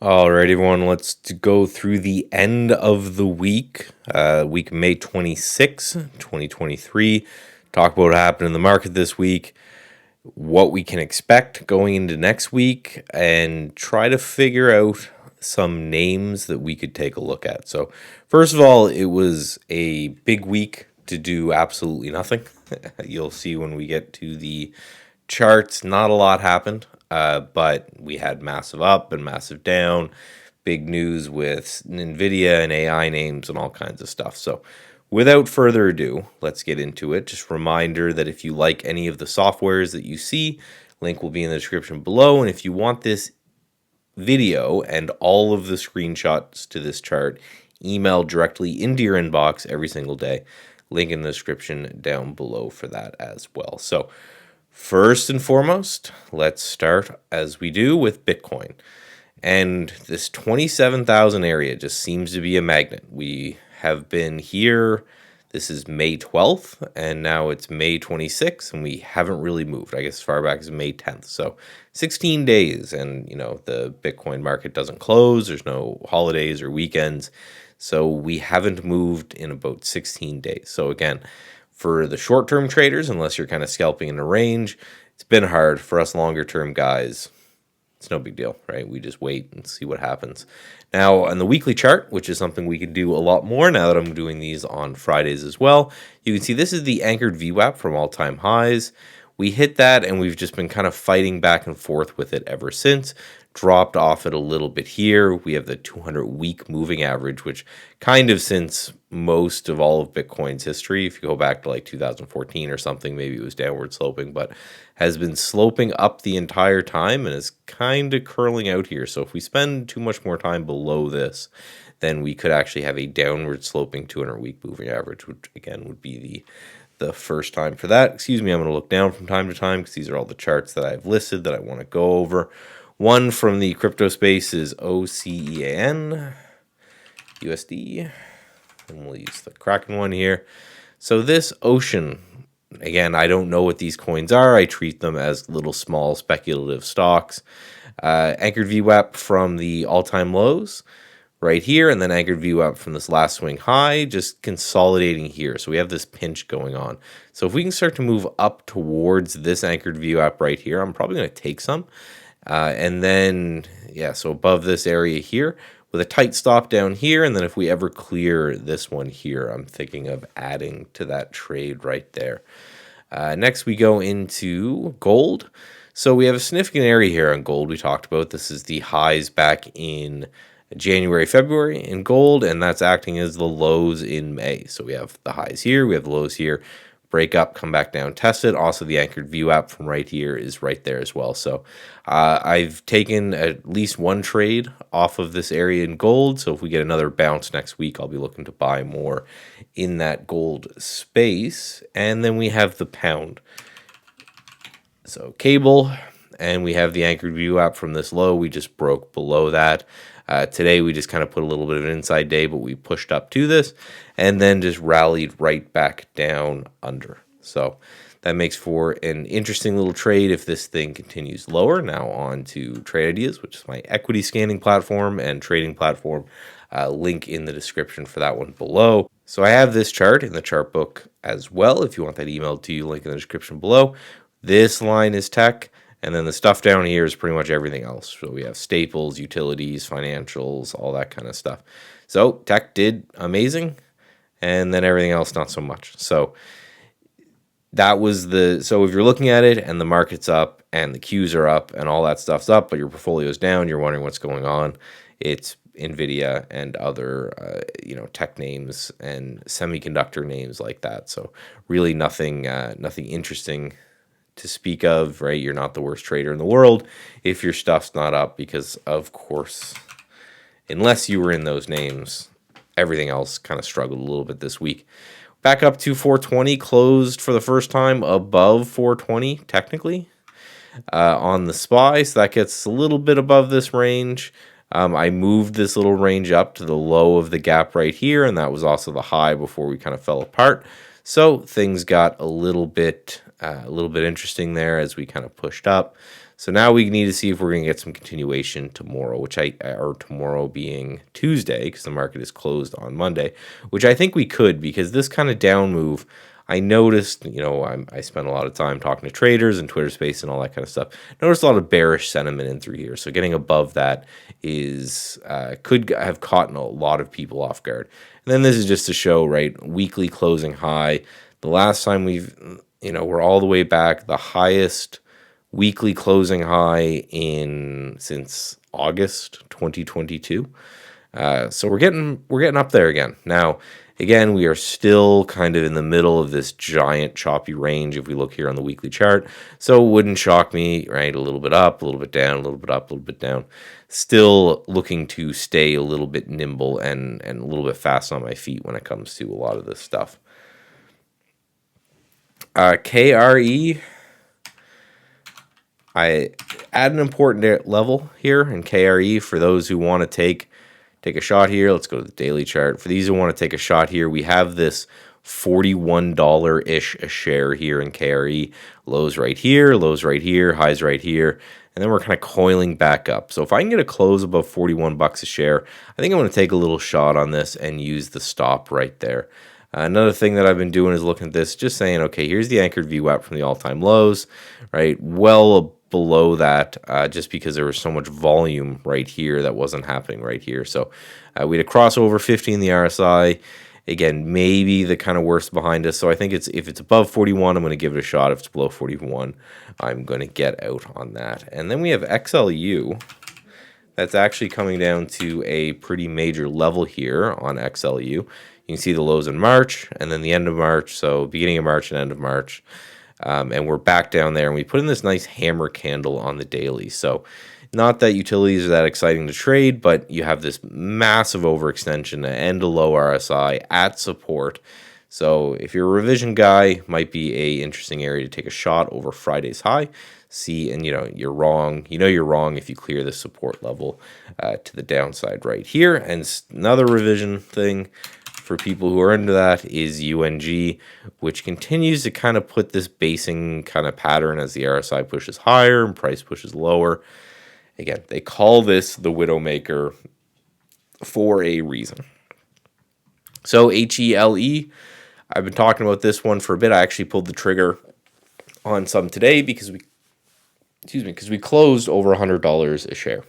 All right, everyone, let's go through the end of the week May 26, 2023. Talk about what happened in the market this week, what we can expect going into next week, and try to figure out some names that we could take a look at. So, first of all, it was a big week to do absolutely nothing. You'll see when we get to the charts, not a lot happened, but we had massive up and massive down, big news with NVIDIA and AI names and all kinds of stuff. So, without further ado, let's get into it. Just a reminder that if you like any of the softwares that you see, link will be in the description below. And if you want this video and all of the screenshots to this chart emailed directly into your inbox every single day, link in the description down below for that as well. So, first and foremost, let's start as we do with Bitcoin. And this 27,000 area just seems to be a magnet. We have been here. This is May 12th, and now it's May 26th, and we haven't really moved. I guess as far back as May 10th. So 16 days, and the Bitcoin market doesn't close. There's no holidays or weekends. So we haven't moved in about 16 days. So again, for the short-term traders, unless you're kind of scalping in a range, it's been hard. For us longer-term guys, it's no big deal, right? We just wait and see what happens. Now, on the weekly chart, which is something we could do a lot more now that I'm doing these on Fridays as well, you can see this is the anchored VWAP from all-time highs. We hit that, and we've just been kind of fighting back and forth with it ever since. Dropped off it a little bit here. We have the 200-week moving average, which kind of since most of all of Bitcoin's history, if you go back to like 2014 or something, maybe it was downward sloping, but has been sloping up the entire time and is kind of curling out here. So if we spend too much more time below this, then we could actually have a downward sloping 200-week moving average, which again would be the first time for that. Excuse me, I'm going to look down from time to time because these are all the charts that I've listed that I want to go over. One from the crypto space is OCEAN USD, and we'll use the Kraken one here. So this Ocean, again, I don't know what these coins are. I treat them as little small speculative stocks. Anchored VWAP from the all-time lows right here, and then anchored VWAP from this last swing high, just consolidating here. So we have this pinch going on. So if we can start to move up towards this anchored VWAP right here, I'm probably going to take some. And then, so above this area here with a tight stop down here. And then if we ever clear this one here, I'm thinking of adding to that trade right there. Next, we go into gold. So we have a significant area here on gold we talked about. This is the highs back in January, February in gold, and that's acting as the lows in May. So we have the highs here, we have the lows here. Break up, come back down, test it. Also, the anchored VWAP from right here is right there as well. So I've taken at least one trade off of this area in gold. So if we get another bounce next week, I'll be looking to buy more in that gold space. And then we have the pound. So cable, and we have the anchored VWAP from this low. We just broke below that. Today, we just kind of put a little bit of an inside day, but we pushed up to this and then just rallied right back down under. So that makes for an interesting little trade if this thing continues lower. Now on to Trade Ideas, which is my equity scanning platform and trading platform. Link in the description for that one below. So I have this chart in the chart book as well. If you want that emailed to you, link in the description below. This line is tech. And then the stuff down here is pretty much everything else. So we have staples, utilities, financials, all that kind of stuff. So tech did amazing, and then everything else not so much. So that was so if you're looking at it and the market's up and the Qs are up and all that stuff's up, but your portfolio's down, you're wondering what's going on. It's NVIDIA and other tech names and semiconductor names like that. So really nothing interesting to speak of, right? You're not the worst trader in the world if your stuff's not up, because of course, unless you were in those names, everything else kind of struggled a little bit this week. Back up to 420, closed for the first time above 420 technically on the SPY, so that gets a little bit above this range. I moved this little range up to the low of the gap right here, and that was also the high before we kind of fell apart. So things got a little bit interesting there as we kind of pushed up. So now we need to see if we're going to get some continuation tomorrow, or tomorrow being Tuesday, because the market is closed on Monday, which I think we could, because this kind of down move, I noticed, I spent a lot of time talking to traders and Twitter Space and all that kind of stuff. Noticed a lot of bearish sentiment in through here. So getting above that is could have caught a lot of people off guard. And then this is just to show, right, weekly closing high. The last time we're all the way back, the highest weekly closing high since August 2022. So we're getting up there again. Now, again, we are still kind of in the middle of this giant choppy range if we look here on the weekly chart. So it wouldn't shock me, right? A little bit up, a little bit down, a little bit up, a little bit down. Still looking to stay a little bit nimble and a little bit fast on my feet when it comes to a lot of this stuff. KRE, I add an important level here in KRE for those who want to take a shot here. Let's go to the daily chart. For these who want to take a shot here, we have this $41-ish a share here in KRE. Lows right here, highs right here, and then we're kind of coiling back up. So if I can get a close above 41 bucks a share, I think I'm going to take a little shot on this and use the stop right there. Another thing that I've been doing is looking at this, just saying, okay, here's the anchored VWAP from the all-time lows, right? Well below that, just because there was so much volume right here that wasn't happening right here. So we had a crossover 50 in the RSI. Again, maybe the kind of worst behind us. So I think if it's above 41, I'm going to give it a shot. If it's below 41, I'm going to get out on that. And then we have XLU. That's actually coming down to a pretty major level here on XLU. You can see the lows in March and then the end of March. So beginning of March and end of March. And we're back down there. And we put in this nice hammer candle on the daily. So not that utilities are that exciting to trade, but you have this massive overextension and a low RSI at support. So if you're a revision guy, might be a interesting area to take a shot over Friday's high. See, and you're wrong. You're wrong if you clear the support level to the downside right here. And another revision thing for people who are into that is UNG, which continues to kind of put this basing kind of pattern as the RSI pushes higher and price pushes lower. Again, they call this the Widowmaker for a reason. So HELE, I've been talking about this one for a bit. I actually pulled the trigger on some today because we closed over $100 a share.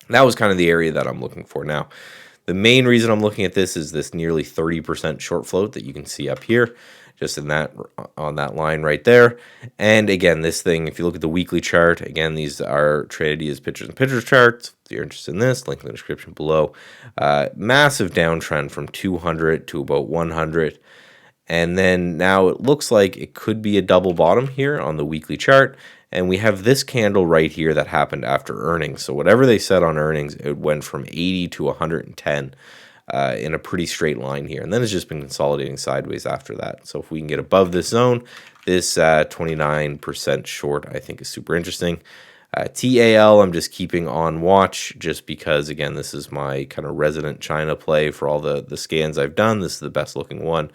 And that was kind of the area that I'm looking for now. The main reason I'm looking at this is this nearly 30% short float that you can see up here, just on that line right there. And again, this thing, if you look at the weekly chart, again, these are traded as pictures and pictures charts. If you're interested in this, link in the description below. Massive downtrend from 200 to about 100. And then now it looks like it could be a double bottom here on the weekly chart. And we have this candle right here that happened after earnings. So whatever they said on earnings, it went from 80 to 110 in a pretty straight line here. And then it's just been consolidating sideways after that. So if we can get above this zone, this 29% short, I think is super interesting. TAL, I'm just keeping on watch just because, again, this is my kind of resident China play for all the scans I've done. This is the best looking one.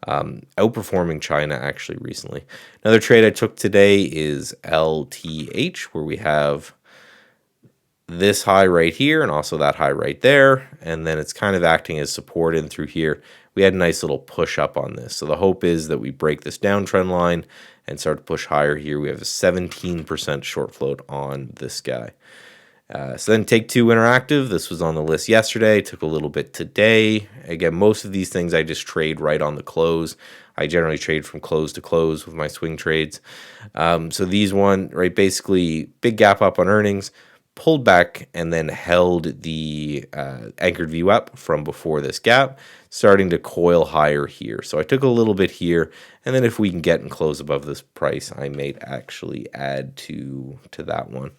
Outperforming China actually recently. Another trade I took today is LTH, where we have this high right here and also that high right there, and then it's kind of acting as support in through here. We had a nice little push up on this, so the hope is that we break this downtrend line and start to push higher here. We have a 17% short float on this guy. So then Take Two Interactive, this was on the list yesterday, took a little bit today. Again, most of these things I just trade right on the close. I generally trade from close to close with my swing trades. So these one, right, basically big gap up on earnings, pulled back and then held the anchored VWAP from before this gap, starting to coil higher here. So I took a little bit here, and then if we can get and close above this price, I may actually add to that one.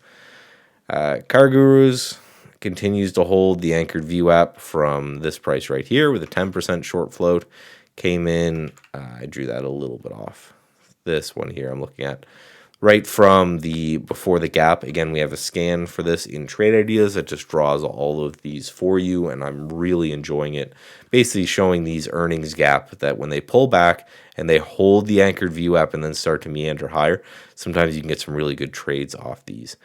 Car Gurus continues to hold the anchored VWAP from this price right here with a 10% short float. Came in, I drew that a little bit off. This one here I'm looking at right from the before the gap. Again, we have a scan for this in Trade Ideas that just draws all of these for you, and I'm really enjoying it. Basically showing these earnings gap that when they pull back and they hold the anchored VWAP and then start to meander higher, sometimes you can get some really good trades off these.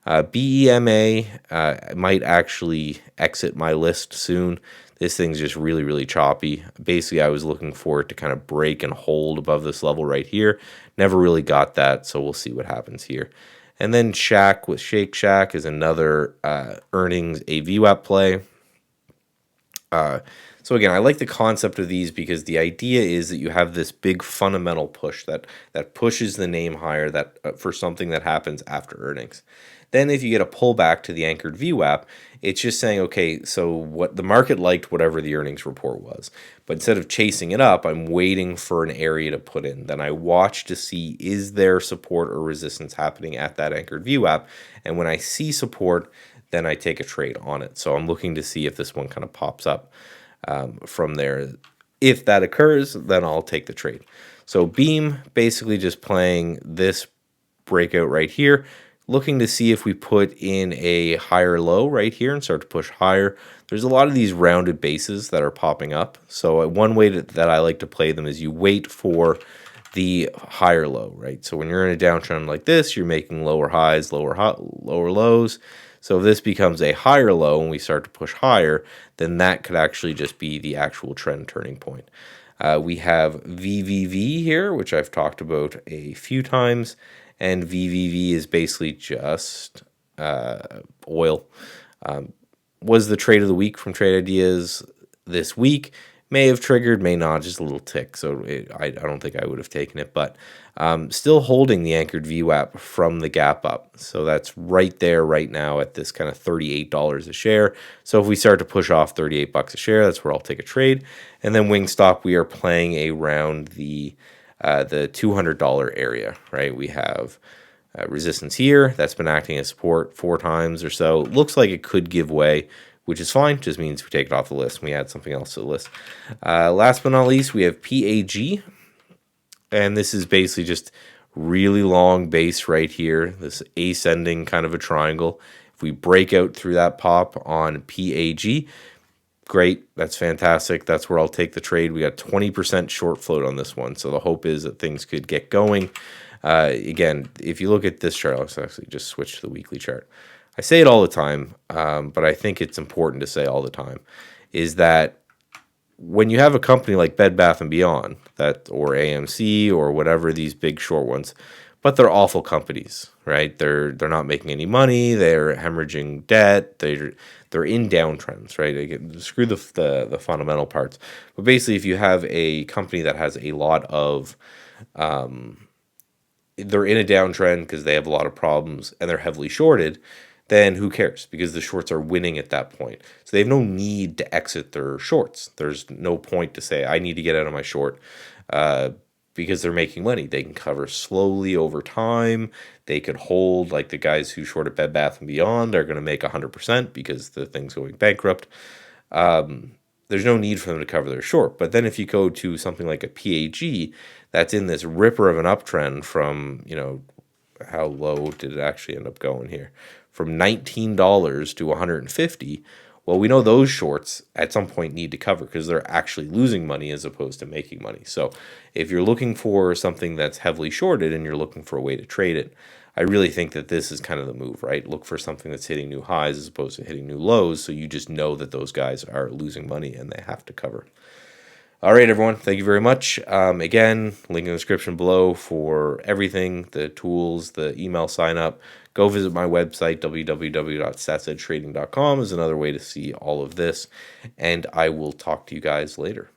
BEMA might actually exit my list soon. This thing's just really, really choppy. Basically, I was looking for it to kind of break and hold above this level right here. Never really got that, so we'll see what happens here. And then Shack with Shake Shack is another earnings a VWAP play. So again, I like the concept of these because the idea is that you have this big fundamental push that pushes the name higher that for something that happens after earnings. Then if you get a pullback to the anchored VWAP, it's just saying, okay, so what the market liked whatever the earnings report was. But instead of chasing it up, I'm waiting for an area to put in. Then I watch to see is there support or resistance happening at that anchored VWAP. And when I see support, then I take a trade on it. So I'm looking to see if this one kind of pops up from there. If that occurs, then I'll take the trade. So Beam basically just playing this breakout right here, looking to see if we put in a higher low right here and start to push higher. There's a lot of these rounded bases that are popping up. So one way that I like to play them is you wait for the higher low, right? So when you're in a downtrend like this, you're making lower highs, lower lows. So if this becomes a higher low and we start to push higher, then that could actually just be the actual trend turning point. We have VVV here, which I've talked about a few times, and VVV is basically just oil. Was the trade of the week from Trade Ideas this week. May have triggered, may not, just a little tick. So I don't think I would have taken it, but still holding the anchored VWAP from the gap up. So that's right there right now at this kind of $38 a share. So if we start to push off 38 bucks a share, that's where I'll take a trade. And then Wingstop, we are playing around the $200 area, right? We have resistance here. That's been acting as support 4 times or so. Looks like it could give way, which is fine. Just means we take it off the list and we add something else to the list. Last but not least, we have PAG. And this is basically just really long base right here, this ascending kind of a triangle. If we break out through that pop on PAG, great, that's fantastic. That's where I'll take the trade. We got 20% short float on this one, so the hope is that things could get going. Again, if you look at this chart, let's actually just switch to the weekly chart. I say it all the time, but I think it's important to say all the time, is that when you have a company like Bed Bath & Beyond, that or AMC or whatever, these big short ones, but they're awful companies, right? They're not making any money. They're hemorrhaging debt. They're in downtrends, right? Screw the fundamental parts. But basically, if you have a company that has a lot of they're in a downtrend because they have a lot of problems and they're heavily shorted, then who cares? Because the shorts are winning at that point. So they have no need to exit their shorts. There's no point to say, I need to get out of my short because they're making money. They can cover slowly over time. They could hold, like the guys who shorted Bed Bath & Beyond are going to make 100% because the thing's going bankrupt. There's no need for them to cover their short. But then if you go to something like a PAG that's in this ripper of an uptrend from, how low did it actually end up going here? From $19 to $150. Well, we know those shorts at some point need to cover because they're actually losing money as opposed to making money. So if you're looking for something that's heavily shorted and you're looking for a way to trade it, I really think that this is kind of the move, right? Look for something that's hitting new highs as opposed to hitting new lows, so you just know that those guys are losing money and they have to cover. All right, everyone. Thank you very much. Again, link in the description below for everything, the tools, the email sign up. Go visit my website, www.statsedgetrading.com is another way to see all of this. And I will talk to you guys later.